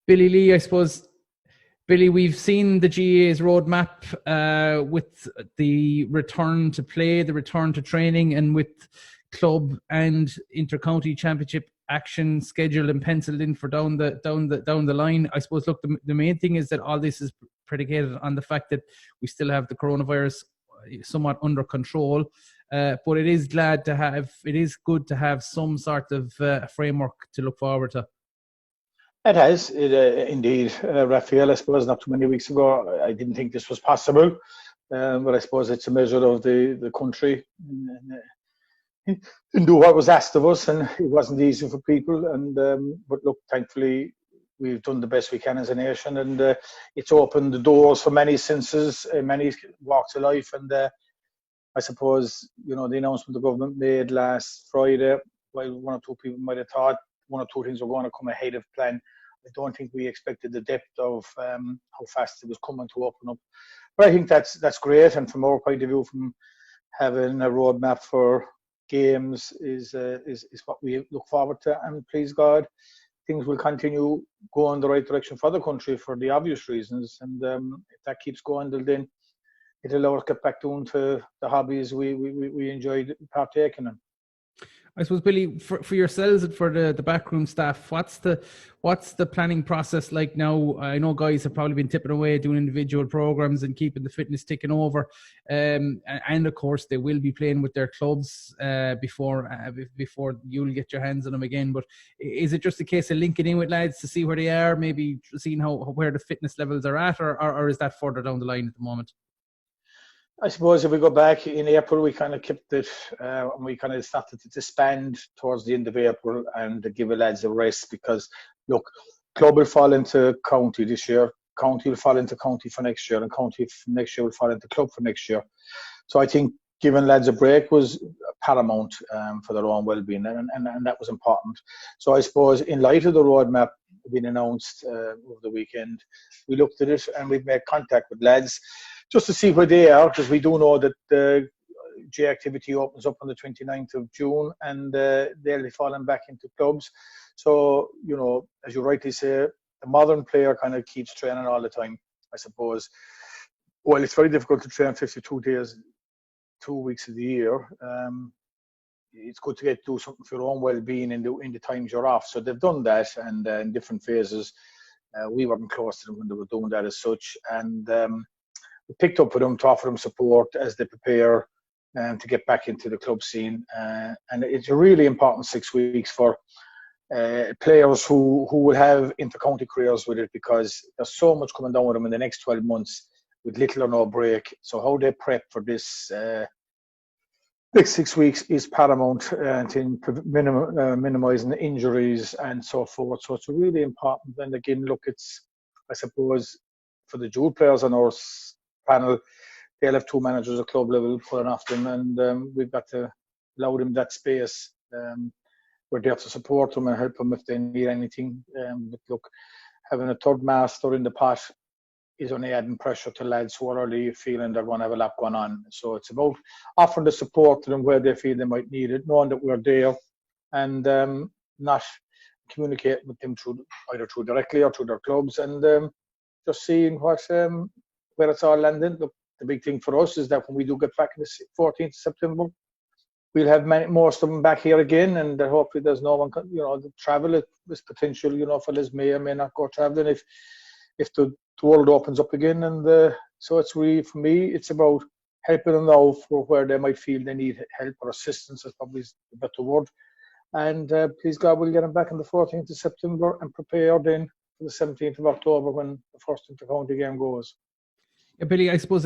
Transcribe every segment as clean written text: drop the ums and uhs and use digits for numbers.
Billy Lee, I suppose, Billy, we've seen the GAA's roadmap with the return to play, the return to training, and with club and inter-county championship action scheduled and penciled in for down the line. I suppose, look, the main thing is that all this is predicated on the fact that we still have the coronavirus somewhat under control. But it is good to have some sort of framework to look forward to. It has, indeed, Raphael. I suppose not too many weeks ago, I didn't think this was possible, but I suppose it's a measure of the country and do what was asked of us, and it wasn't easy for people. And but look, thankfully, we've done the best we can as a nation, and it's opened the doors for many senses, many walks of life. And I suppose, the announcement the government made last Friday, while one or two people might have thought one or two things were going to come ahead of plan, I don't think we expected the depth of how fast it was coming to open up. But I think that's great, and from our point of view, from having a roadmap for games is what we look forward to. And please God, things will continue going the right direction for the country for the obvious reasons. And if that keeps going, then it'll allow us to get back down to the hobbies we enjoyed partaking in. I suppose, Billy, for yourselves and for the backroom staff, what's the planning process like now? I know guys have probably been tipping away doing individual programs and keeping the fitness ticking over, and of course they will be playing with their clubs before you'll get your hands on them again. But is it just a case of linking in with lads to see where they are, maybe seeing where the fitness levels are at, or is that further down the line at the moment? I suppose if we go back in April, we kind of kept it, and we kind of started to disband towards the end of April and to give the lads a rest, because, look, club will fall into county this year, county will fall into county for next year, and county for next year will fall into club for next year. So I think giving lads a break was paramount for their own well-being, and that was important. So I suppose in light of the roadmap being announced over the weekend, we looked at it and we've made contact with lads just to see where they are, because we do know that the GAA activity opens up on the 29th of June, and they'll be falling back into clubs. So, as you rightly say, the modern player kind of keeps training all the time, I suppose. Well, it's very difficult to train 52 days, 2 weeks of the year. It's good to do something for your own well-being in the times you're off. So they've done that, and in different phases. We weren't close to them when they were doing that as such, and we picked up with them to offer them support as they prepare to get back into the club scene. And it's a really important 6 weeks for players who will have inter-county careers with it, because there's so much coming down with them in the next 12 months with little or no break. So how they prep for this next 6 weeks is paramount in minimising injuries and so forth. So it's really important. And again, look, I suppose, for the dual players on our panel, they'll have two managers at club level pulling off them, and we've got to allow them that space. We're there to support them and help them if they need anything. But look, having a third master in the pot is only adding pressure to lads who are already feeling they're going to have a lot going on. So it's about offering the support to them where they feel they might need it, knowing that we're there, and not communicate with them either through directly or through their clubs, and just seeing where it's all landing. Look, the big thing for us is that when we do get back on the 14th of September, we'll have most of them back here again, and hopefully there's no one, the travel is potential, fellas may or may not go traveling if the world opens up again. And so it's really, for me, it's about helping them now for where they might feel they need help or assistance, is probably the better word. And please God, we'll get them back on the 14th of September and prepare then for the 17th of October when the first inter-county game goes. Yeah, Billy, I suppose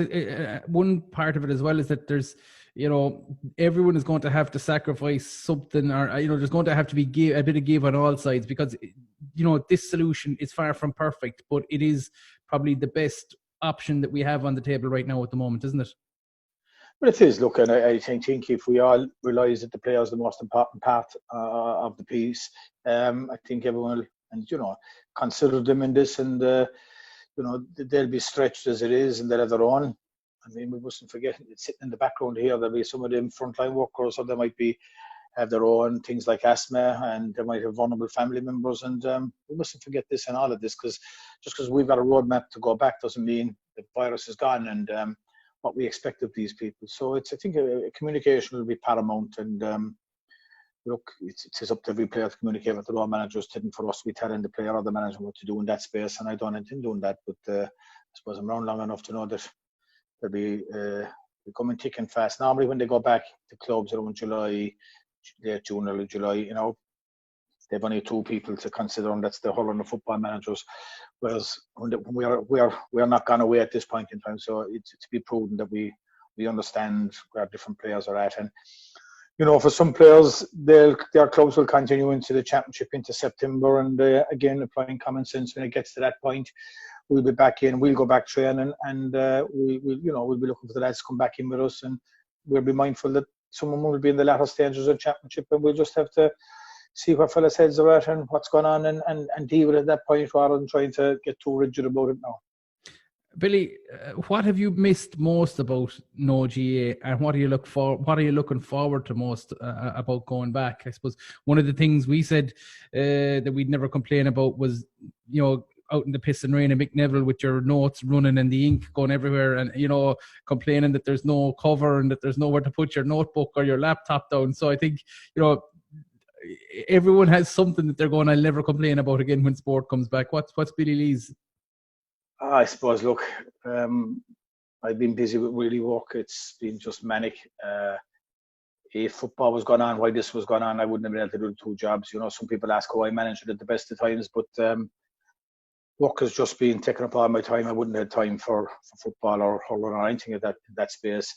one part of it as well is that there's, everyone is going to have to sacrifice something, or, there's going to have to be a bit of give on all sides, because, this solution is far from perfect, but it is probably the best option that we have on the table right now at the moment, isn't it? Well, it is. Look, and I think if we all realise that the player is the most important part of the piece, I think everyone will, and, consider them in this, and they'll be stretched as it is, and they'll have their own. I mean, we mustn't forget, it's sitting in the background here, there'll be some of them frontline workers, or there might be have their own things like asthma, and they might have vulnerable family members. And we mustn't forget this and all of this, because just because we've got a roadmap to go back doesn't mean the virus is gone, and what we expect of these people. So I think communication will be paramount. And look, it's up to every player to communicate with their own managers. It isn't for us to be telling the player or the manager what to do in that space, and I don't intend doing that. But I suppose I'm around long enough to know that they'll be becoming thick and fast. Normally, when they go back to clubs around July, late June, early July, they've only 2 people to consider, and that's the hurling and football managers. Whereas we are not gone away at this point in time. So it's to be prudent that we understand where different players are at. And for some players, their clubs will continue into the championship into September. And again, applying common sense, when it gets to that point, we'll be back in. We'll go back training, and we'll be looking for the lads to come back in with us. And we'll be mindful that someone will be in the latter stages of the championship, and we'll just have to see what fellas' heads are at and what's going on, and deal with it at that point, rather than trying to get too rigid about it now. Billy, what have you missed most about no GAA, and what are you looking forward to most about going back? I suppose one of the things we said that we'd never complain about was, out in the piss and rain, and Mick Neville with your notes running and the ink going everywhere, and complaining that there's no cover and that there's nowhere to put your notebook or your laptop down. So I think everyone has something that they're going, I'll never complain about again when sport comes back. What's Billy Lee's? I suppose, look, I've been busy with really work. It's been just manic. If football was going on, why this was going on, I wouldn't have been able to do the 2 jobs. Some people ask how I managed it at the best of times, but work has just been taking up all my time. I wouldn't have time for football or hurling or anything of that space.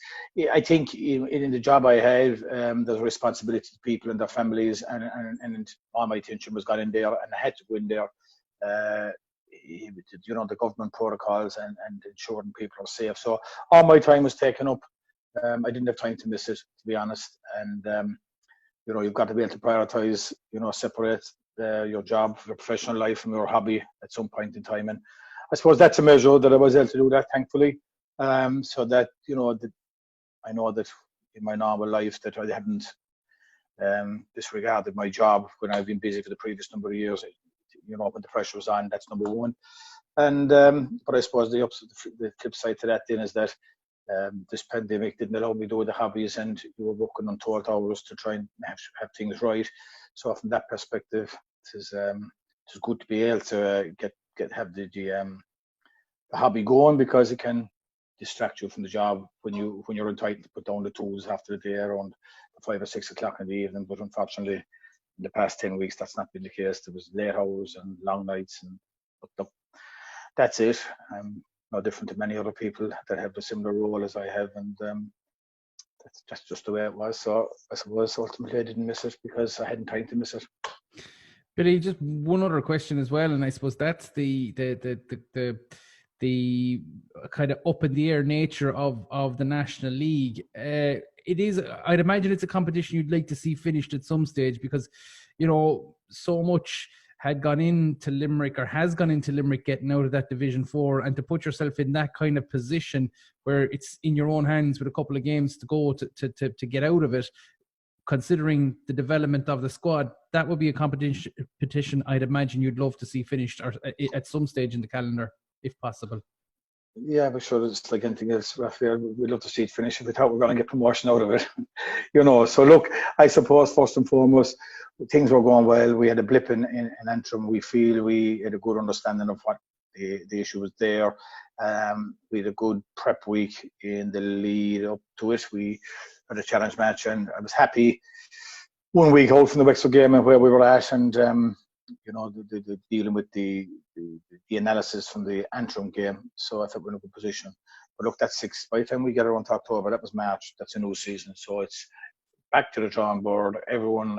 I think in the job I have, there's a responsibility to people and their families, and all my attention was gone in there, and I had to go in there. The government protocols and ensuring people are safe. So all my time was taken up. I didn't have time to miss it, to be honest. And you've got to be able to prioritise, separate your job, your professional life from your hobby at some point in time. And I suppose that's a measure that I was able to do that, thankfully. So that I know that in my normal life that I haven't disregarded my job when I've been busy for the previous number of years. When the pressure was on, that's number one. And but I suppose the flip side to that then is that this pandemic didn't allow me to do the hobbies, and you were working on 12 hours to try and have things right. So from that perspective, it's good to be able to have the hobby going, because it can distract you from the job when you're entitled to put down the tools after the day around 5 or 6 o'clock in the evening. But unfortunately, in the past 10 weeks, that's not been the case. There was late hours and long nights, but that's it. I'm no different to many other people that have a similar role as I have, and that's just the way it was. So I suppose ultimately I didn't miss it because I hadn't time to miss it. Billy, just one other question as well, and I suppose that's the kind of up in the air nature of the National League. It is, I'd imagine it's a competition you'd like to see finished at some stage, because so much had gone into Limerick, or has gone into Limerick, getting out of that Division 4, and to put yourself in that kind of position where it's in your own hands with a couple of games to go to get out of it, considering the development of the squad, that would be a competition I'd imagine you'd love to see finished, or at some stage in the calendar, if possible. Yeah, but sure, it's like anything else, Raphael. We'd love to see it finish if we thought we were going to get promotion out of it. So look, I suppose first and foremost, things were going well. We had a blip in Antrim. We feel we had a good understanding of what the issue was there. We had a good prep week in the lead up to it. We had a challenge match, and I was happy 1 week out from the Wexford game and where we were at, and the dealing with the analysis from the Antrim game. So I thought we're in a good position. But look, that's 6. By the time we get around to October, that was March. That's a new season. So it's back to the drawing board. Everyone,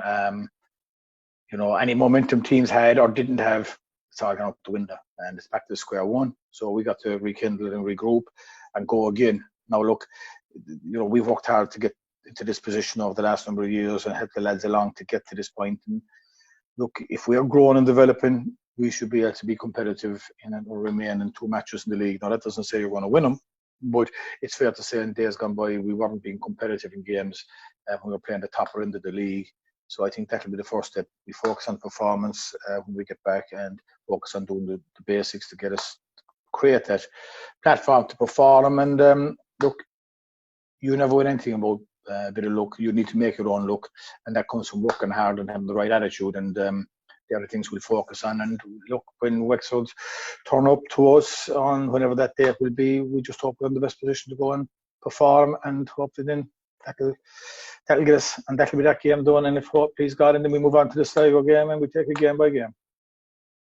any momentum teams had or didn't have, it's all gone out the window, and it's back to square one. So we got to rekindle and regroup and go again. Now look, we've worked hard to get into this position over the last number of years and help the lads along to get to this point. And look, if we are growing and developing, we should be able to be competitive or remain in 2 matches in the league. Now, that doesn't say you're going to win them, but it's fair to say in days gone by, we weren't being competitive in games when we were playing the top end of the league. So I think that'll be the first step. We focus on performance when we get back, and focus on doing the basics to get us create that platform to perform. And look, you never win anything about a bit of luck. You need to make your own luck, and that comes from working hard and having the right attitude. And the other things we'll focus on. And look, when Wexford turn up to us on whenever that date will be, we just hope we're in the best position to go and perform, and hopefully then that'll get us, and that'll be that game done. And if hope, please God, and then we move on to the Sligo game and we take it game by game.